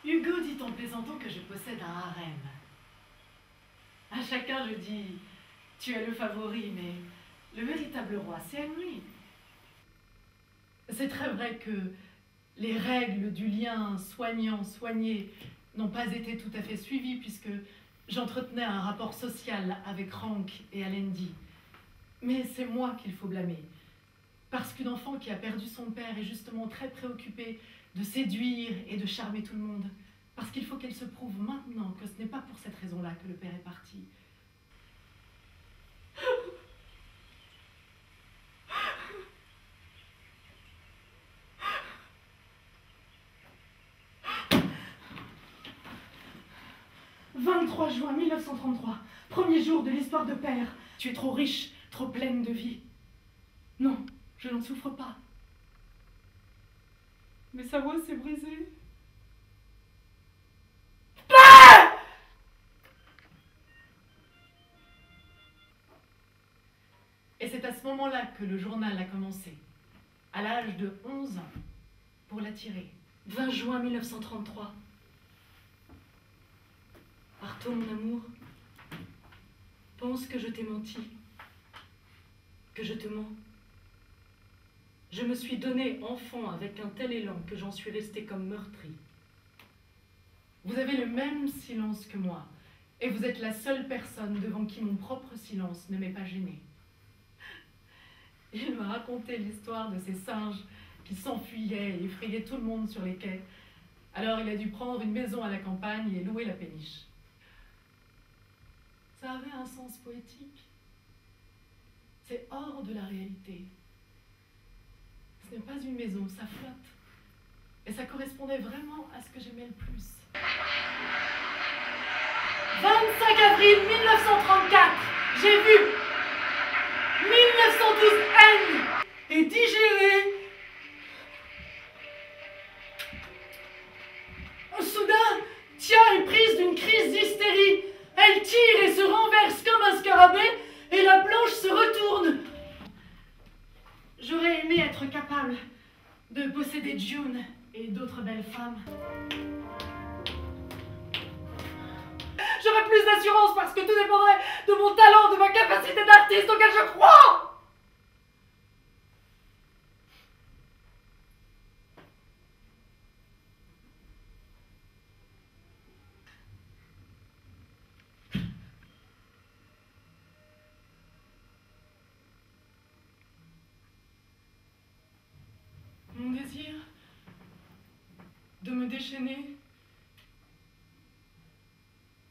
Hugo dit en plaisantant que je possède un harem. À chacun je dis, tu es le favori, mais le véritable roi, c'est Henry. C'est très vrai que les règles du lien soignant-soigné n'ont pas été tout à fait suivies puisque j'entretenais un rapport social avec Rank et Alendi. Mais c'est moi qu'il faut blâmer. Parce qu'une enfant qui a perdu son père est justement très préoccupée de séduire et de charmer tout le monde. Parce qu'il faut qu'elle se prouve maintenant que ce n'est pas pour cette raison-là que le père est parti. « 23 juin 1933, premier jour de l'histoire de père. Tu es trop riche, trop pleine de vie. Non, je n'en souffre pas. Mais sa voix s'est brisée. Et c'est à ce moment-là que le journal a commencé, à l'âge de 11 ans, pour la tirer. 20 juin 1933. Artaud, mon amour, pense que je t'ai menti, que je te mens. Je me suis donné enfant avec un tel élan que j'en suis restée comme meurtrie. Vous avez le même silence que moi, et vous êtes la seule personne devant qui mon propre silence ne m'est pas gêné. Il m'a raconté l'histoire de ces singes qui s'enfuyaient et effrayaient tout le monde sur les quais. Alors il a dû prendre une maison à la campagne et louer la péniche. Ça avait un sens poétique. C'est hors de la réalité. Ce n'est pas une maison, ça flotte. Et ça correspondait vraiment à ce que j'aimais le plus. 25 avril 1934, j'ai vu 1912 N et digéré. Soudain, Tia est prise d'une crise d'hystérie. Elle tire et se renverse comme un scarabée et la planche se retourne. J'aurais aimé être capable de posséder June et d'autres belles femmes. J'aurais plus d'assurance parce que tout dépendrait de mon talent, de ma capacité d'artiste auquel je crois. Mon désir de me déchaîner,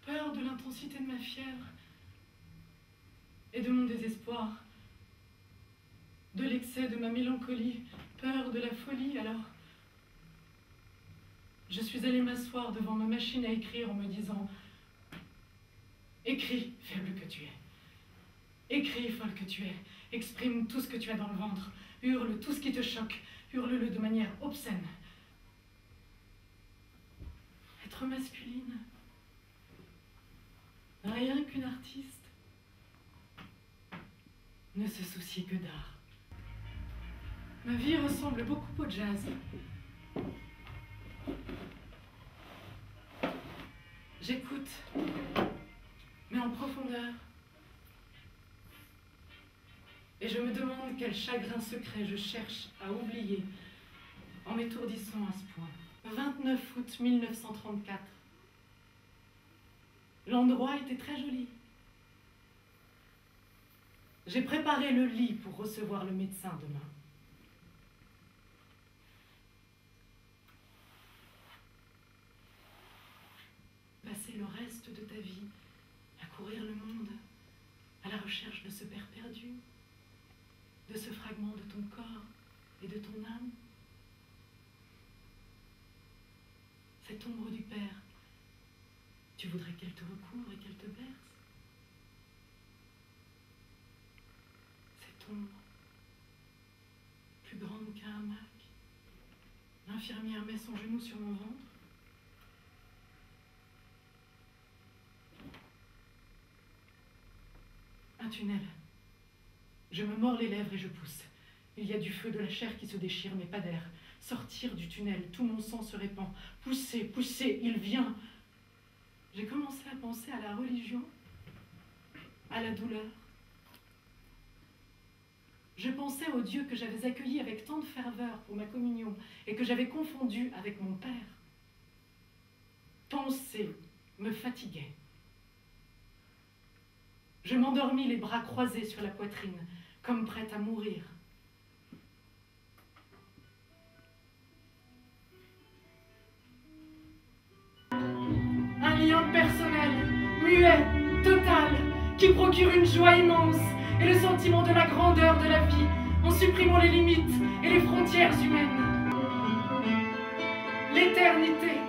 peur de l'intensité de ma fièvre et de mon désespoir, de l'excès de ma mélancolie, peur de la folie. Alors, je suis allée m'asseoir devant ma machine à écrire en me disant « Écris, faible que tu es. Écris, folle que tu es. Exprime tout ce que tu as dans le ventre. Hurle tout ce qui te choque. Hurle-le de manière obscène. Être masculine. Rien qu'une artiste. Ne se soucier que d'art. Ma vie ressemble beaucoup au jazz. J'écoute, mais en profondeur. Et je me demande quel chagrin secret je cherche à oublier en m'étourdissant à ce point. 29 août 1934. L'endroit était très joli. J'ai préparé le lit pour recevoir le médecin demain. Passer le reste de ta vie à courir le monde, à la recherche de ce père perdu, de ce fragment de ton corps et de ton âme. Cette ombre du père, tu voudrais qu'elle te recouvre et qu'elle te berce. Cette ombre, plus grande qu'un hamac. L'infirmière met son genou sur mon ventre. Un tunnel. Je me mords les lèvres et je pousse. Il y a du feu, de la chair qui se déchire, mais pas d'air. Sortir du tunnel, tout mon sang se répand. Poussez, poussez, il vient. J'ai commencé à penser à la religion, à la douleur. Je pensais au Dieu que j'avais accueilli avec tant de ferveur pour ma communion et que j'avais confondu avec mon Père. Penser me fatiguait. Je m'endormis les bras croisés sur la poitrine, comme prête à mourir. Un lien personnel, muet, total, qui procure une joie immense et le sentiment de la grandeur de la vie, en supprimant les limites et les frontières humaines. L'éternité